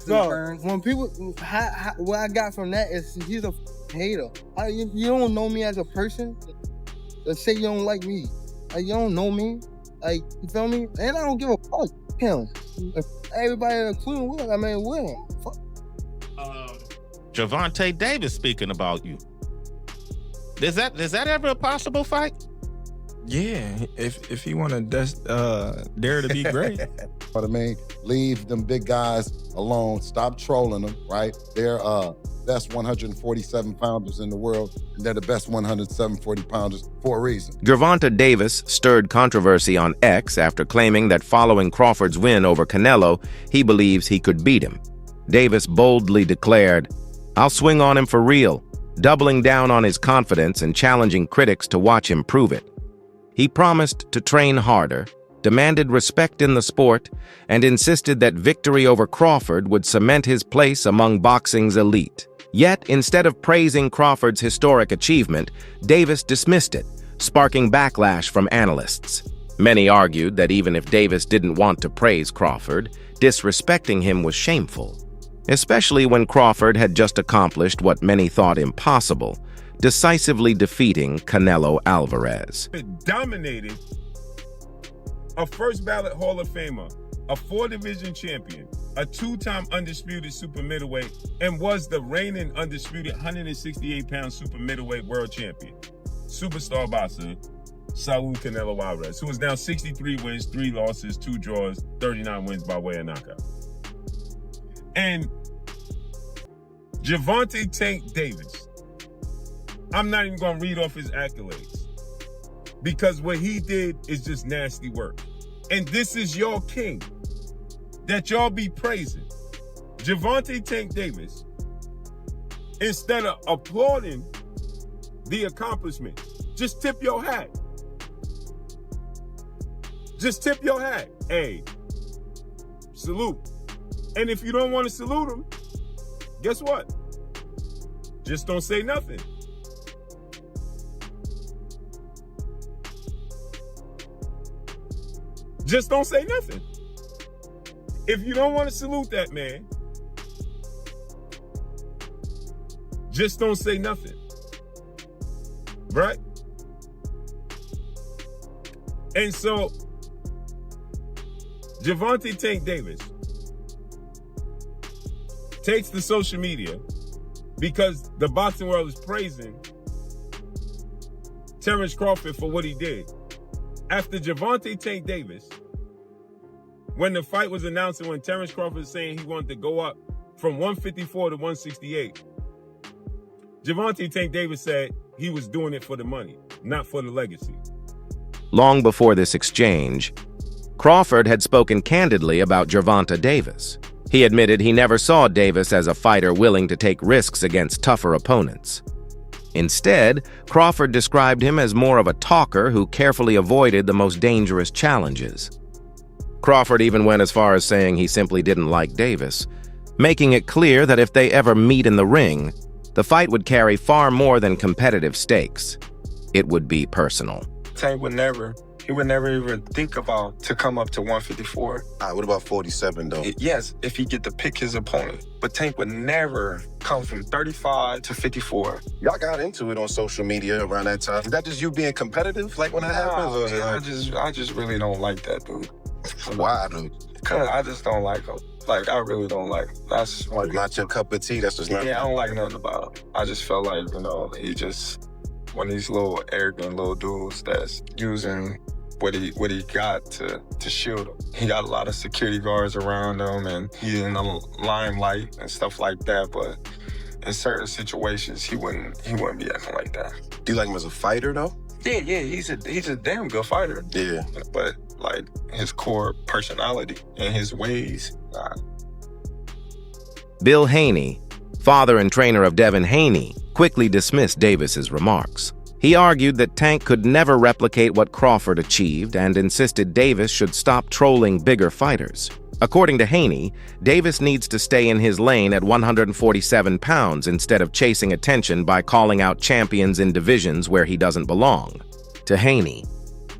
Bro, when people, what I got from that is he's a hater. You don't know me as a person. Let's say you don't like me. Like, you don't know me. Like, you feel me? And I don't give a fuck. Him. If everybody including Will, I mean, Will. Fuck. Gervonta Davis speaking about you. Is that ever a possible fight? Yeah, if you want to dare to be great. What I mean, leave them big guys alone. Stop trolling them, right? They're best 147 pounders in the world, and they're the best 140 pounders for a reason. Gervonta Davis stirred controversy on X after claiming that following Crawford's win over Canelo, he believes he could beat him. Davis boldly declared, "I'll swing on him for real," doubling down on his confidence and challenging critics to watch him prove it. He promised to train harder, demanded respect in the sport, and insisted that victory over Crawford would cement his place among boxing's elite. Yet, instead of praising Crawford's historic achievement, Davis dismissed it, sparking backlash from analysts. Many argued that even if Davis didn't want to praise Crawford, disrespecting him was shameful, especially when Crawford had just accomplished what many thought impossible, decisively defeating Canelo Alvarez. It dominated a first ballot Hall of Famer, a 4-division champion, a 2-time undisputed super middleweight, and was the reigning undisputed 168-pound super middleweight world champion. Superstar boxer, Saul Canelo Alvarez, who is now 63 wins, 3 losses, 2 draws, 39 wins by way of knockout. And Gervonta Tank Davis, I'm not even gonna read off his accolades because what he did is just nasty work. And this is your king that y'all be praising. Gervonta Tank Davis, instead of applauding the accomplishment, just tip your hat. Just tip your hat. Hey, salute. And if you don't want to salute him, guess what? Just don't say nothing. Just don't say nothing. If you don't want to salute that man, just don't say nothing. Right? And so, Gervonta Tank Davis takes to social media because the boxing world is praising Terence Crawford for what he did. After Gervonta Tank Davis, when the fight was announced and when Terence Crawford was saying he wanted to go up from 154 to 168, Gervonta Tank Davis said he was doing it for the money, not for the legacy. Long before this exchange, Crawford had spoken candidly about Gervonta Davis. He admitted he never saw Davis as a fighter willing to take risks against tougher opponents. Instead, Crawford described him as more of a talker who carefully avoided the most dangerous challenges. Crawford even went as far as saying he simply didn't like Davis, making it clear that if they ever meet in the ring, the fight would carry far more than competitive stakes. It would be personal. Tank would never even think about to come up to 154. What about 47 though? Yes, if he get to pick his opponent. But Tank would never come from 35 to 54. Y'all got into it on social media around that time. Is that just you being competitive, like when that happens? Or Man, I just really don't like that dude. Why, dude? Cause I just don't like him. Like, I really don't like him. That's like not your cup of tea. That's just not. Yeah, I don't like nothing about him. I just felt like, he just one of these little arrogant little dudes that's using what he got to shield him. He got a lot of security guards around him, and he's in the limelight and stuff like that. But in certain situations, he wouldn't be acting like that. Do you like him as a fighter though? Yeah, he's a damn good fighter. Yeah, but like his core personality and his ways. Bill Haney, father and trainer of Devin Haney, quickly dismissed Davis's remarks. He argued that Tank could never replicate what Crawford achieved and insisted Davis should stop trolling bigger fighters. According to Haney, Davis needs to stay in his lane at 147 pounds instead of chasing attention by calling out champions in divisions where he doesn't belong. To Haney,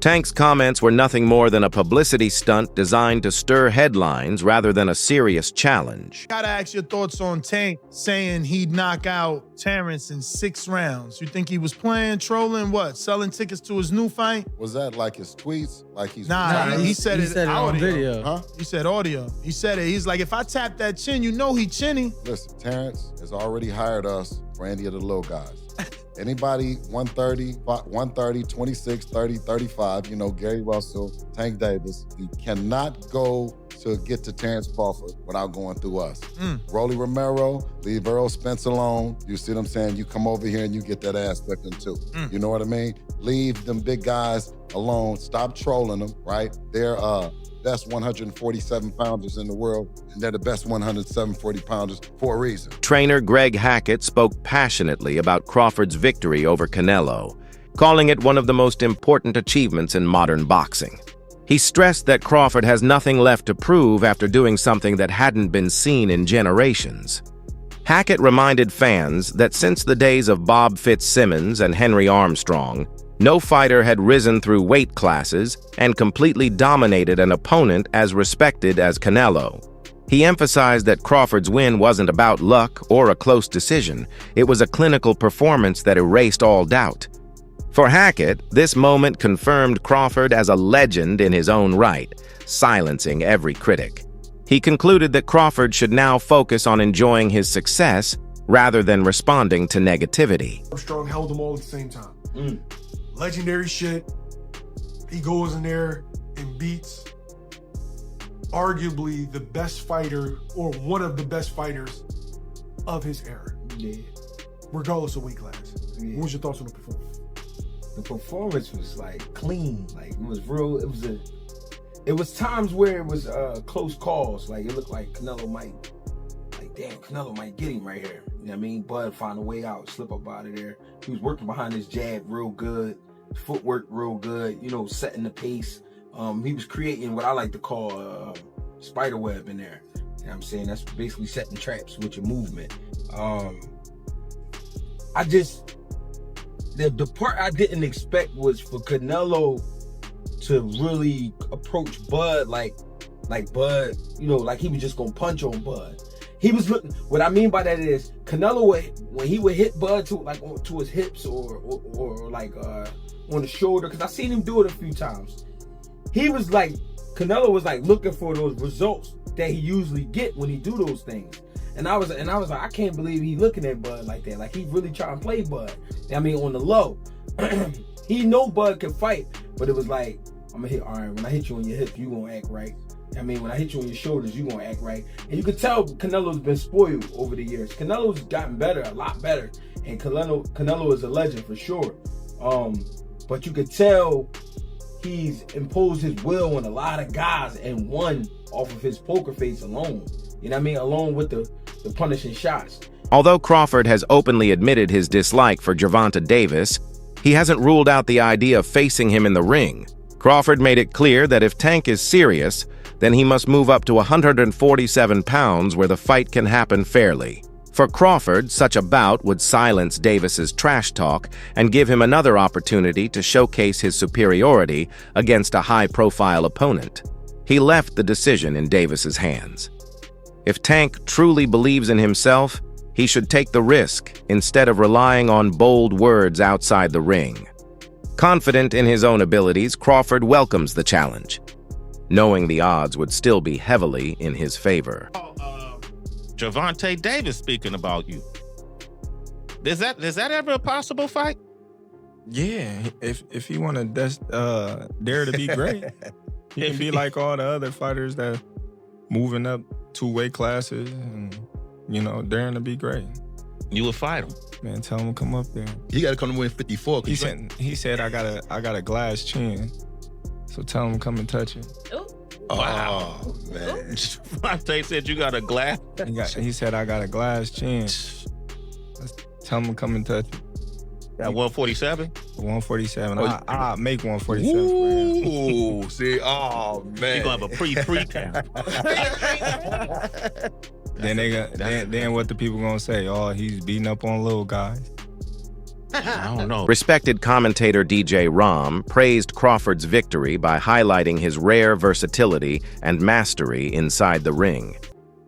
Tank's comments were nothing more than a publicity stunt designed to stir headlines rather than a serious challenge. Gotta ask your thoughts on Tank saying he'd knock out Terence in 6 rounds. You think he was playing, trolling, what? Selling tickets to his new fight? Was that like his tweets? Like he's Nah, he said it on audio. video. Huh? He said audio. He said it. He's like, if I tap that chin, you know he chinny. Listen, Terence has already hired us for any of the little guys. Anybody 130, 26, 30, 35, you know, Gary Russell, Tank Davis, you cannot go to get to Terence Crawford without going through us. Rolly Romero, leave Earl Spence alone. You see what I'm saying? You come over here and you get that ass whipping too. You know what I mean? Leave them big guys alone. Stop trolling them, right? They're best 147 pounders in the world, and they're the best 140 pounders for a reason. Trainer Greg Hackett spoke passionately about Crawford's victory over Canelo, calling it one of the most important achievements in modern boxing. He stressed that Crawford has nothing left to prove after doing something that hadn't been seen in generations. Hackett reminded fans that since the days of Bob Fitzsimmons and Henry Armstrong, no fighter had risen through weight classes and completely dominated an opponent as respected as Canelo. He emphasized that Crawford's win wasn't about luck or a close decision. It was a clinical performance that erased all doubt. For Hackett, this moment confirmed Crawford as a legend in his own right, silencing every critic. He concluded that Crawford should now focus on enjoying his success rather than responding to negativity. Armstrong held them all at the same time. Legendary shit. He goes in there and beats arguably the best fighter or one of the best fighters of his era. Yeah. Regardless of weight class. Yeah. What was your thoughts on the performance? The performance was like clean. Like it was real. It was times where it was close calls. Like it looked like Canelo might, like damn, Canelo might get him right here. You know what I mean? Bud find a way out, slip up out of there. He was working behind his jab real good, footwork real good, you know, setting the pace. He was creating what I like to call spider web in there. You know what I'm saying? That's basically setting traps with your movement. The part I didn't expect was for Canelo to really approach Bud like Bud, you know, like he was just gonna punch on Bud. He was looking. What I mean by that is Canelo, when he would hit Bud to his hips or like on the shoulder, because I seen him do it a few times. He was like, Canelo was like looking for those results that he usually get when he do those things. And I was like, I can't believe he looking at Bud like that. Like he really trying to play Bud. I mean, on the low. He know Bud can fight, but it was like, I'm gonna hit, all right, when I hit you on your hip, you gonna act right. I mean, when I hit you on your shoulders, you gonna act right. And you could tell Canelo's been spoiled over the years. Canelo's gotten better, a lot better. And Canelo is a legend for sure. But you could tell he's imposed his will on a lot of guys and won off of his poker face alone. You know what I mean? Along with the punishing shots. Although Crawford has openly admitted his dislike for Gervonta Davis, he hasn't ruled out the idea of facing him in the ring. Crawford made it clear that if Tank is serious, then he must move up to 147 pounds where the fight can happen fairly. For Crawford, such a bout would silence Davis's trash talk and give him another opportunity to showcase his superiority against a high-profile opponent. He left the decision in Davis's hands. If Tank truly believes in himself, he should take the risk instead of relying on bold words outside the ring. Confident in his own abilities, Crawford welcomes the challenge, knowing the odds would still be heavily in his favor. Gervonta Davis speaking about you. Is that ever a possible fight? Yeah, if he want to dare to be great, he can be like all the other fighters that moving up 2 weight classes and, you know, daring to be great. You would fight him. Man, tell him to come up there. He got to come to win 54. He said I got a glass chin, so tell him to come and touch it. Ooh. Wow, man. Gervonta said you got a glass. He said I got a glass chin. Tell him to come and touch it. At 147? 147. I'll make 147 for him. Ooh, see, oh man. You gonna have a pre-camp. Then what the people gonna say? Oh, he's beating up on little guys. I don't know. Respected commentator DJ Ram praised Crawford's victory by highlighting his rare versatility and mastery inside the ring.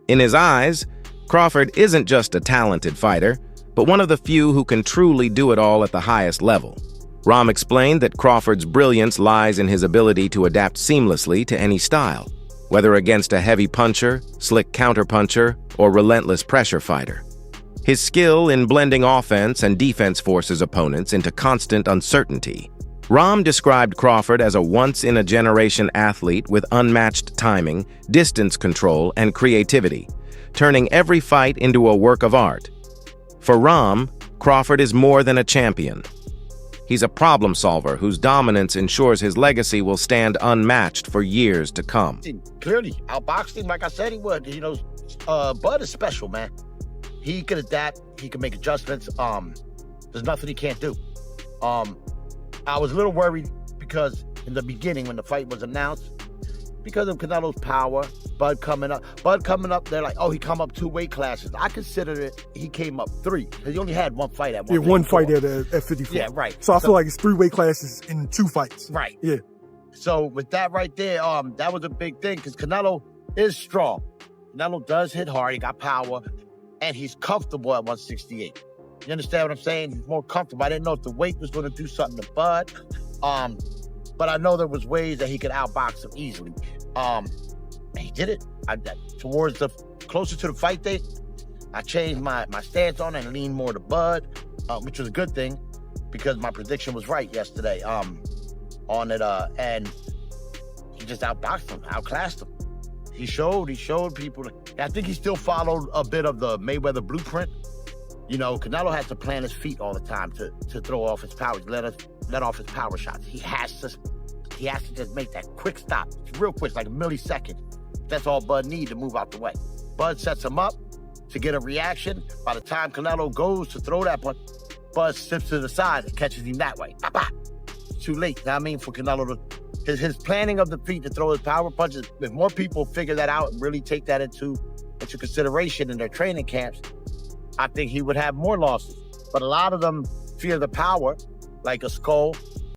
In his eyes, Crawford isn't just a talented fighter, but one of the few who can truly do it all at the highest level. Ram explained that Crawford's brilliance lies in his ability to adapt seamlessly to any style, whether against a heavy puncher, slick counterpuncher, or relentless pressure fighter. His skill in blending offense and defense forces opponents into constant uncertainty. Ram described Crawford as a once-in-a-generation athlete with unmatched timing, distance control, and creativity, turning every fight into a work of art. For Ram, Crawford is more than a champion. He's a problem solver whose dominance ensures his legacy will stand unmatched for years to come. Clearly, outboxed him like I said he would. You know, Bud is special, man. He can adapt. He can make adjustments. There's nothing he can't do. I was a little worried because in the beginning when the fight was announced, because of Canelo's power, Bud coming up, they're like, oh, he come up 2 weight classes. I consider it, he came up 3, because he only had 1 fight at 1. Yeah, 1 fight at 54. Yeah, right. So I feel like it's 3 weight classes in 2 fights. Right. Yeah. So with that right there, that was a big thing, because Canelo is strong. Canelo does hit hard, he got power, and he's comfortable at 168. You understand what I'm saying? He's more comfortable. I didn't know if the weight was going to do something to Bud, but I know there was ways that he could outbox him easily. He did it. Towards the closer to the fight date, I changed my stance on it and leaned more to Bud, which was a good thing because my prediction was right yesterday on it, and he just outboxed him, outclassed him. He showed people. I think he still followed a bit of the Mayweather blueprint. You know, Canelo has to plant his feet all the time to throw off his power, let off his power shots. He has to just make that quick stop. It's real quick, like a millisecond. That's all Bud needs to move out the way. Bud sets him up to get a reaction. By the time Canelo goes to throw that punch, Bud steps to the side and catches him that way. It's too late. I mean, for Canelo his planning of the feet to throw his power punches, if more people figure that out and really take that into consideration in their training camps, I think he would have more losses. But a lot of them fear the power, like a Skull,